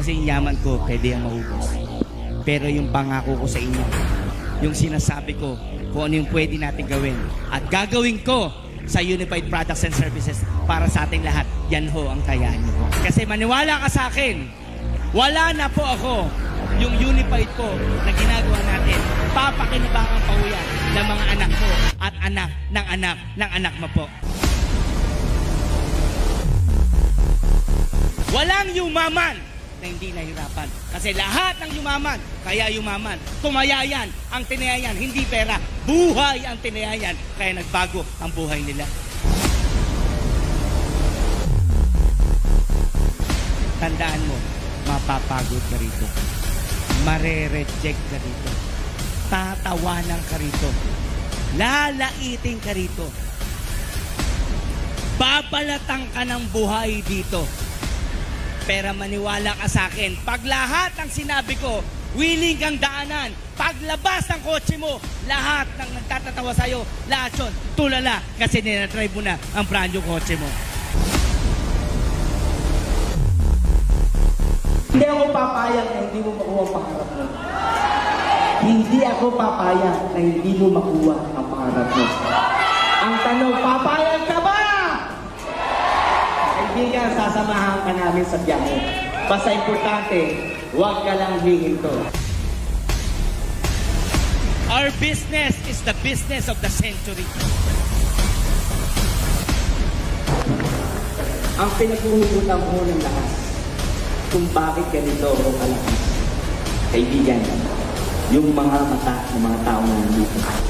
Kasi yung yaman ko, pwede yung maubos. Pero yung pangako ko sa inyo, yung sinasabi ko, kung ano yung pwede natin gawin, at gagawin ko sa Unified Products and Services para sa ating lahat, yan ho ang tayaan nyo po. Kasi maniwala ka sa akin, wala na po ako yung Unified po na ginagawa natin. Papakinabangan pa ho yan ng mga anak mo at anak ng anak ng anak mo po. Walang yumaman na hindi nahirapan. Kasi lahat ng yumaman, kaya yumaman. Tumayayan ang tinayayan, hindi pera. Buhay ang tinayayan, kaya nagbago ang buhay nila. Tandaan mo, mapapagod ka rito. Mare-reject ka rito. Tatawanan ka rito. Lalaitin ka rito. Babalatan ka ng buhay dito. Pero maniwala ka sa akin, pag lahat ng sinabi ko, willing kang daanan, paglabas ng kotse mo, lahat ng nagtatatawa sa'yo, lahat yun, tulala kasi ninadrive mo na ang brand new kotse mo. Hindi ako papayag na hindi mo makuha ang pangarap mo. Hindi ako papayag na hindi mo makuha ang pangarap mo. Ang tanong, papayag ka ba? Kaibigan, sasamahan ka namin sa biyahe. Basta importante, huwag ka lang hihinto. Our business is the business of the century. Ang pinaghuhugutan mo ng lahat kung bakit ganito o kalakas. Kaibigan, yung mga mata ng mga tao na nandito.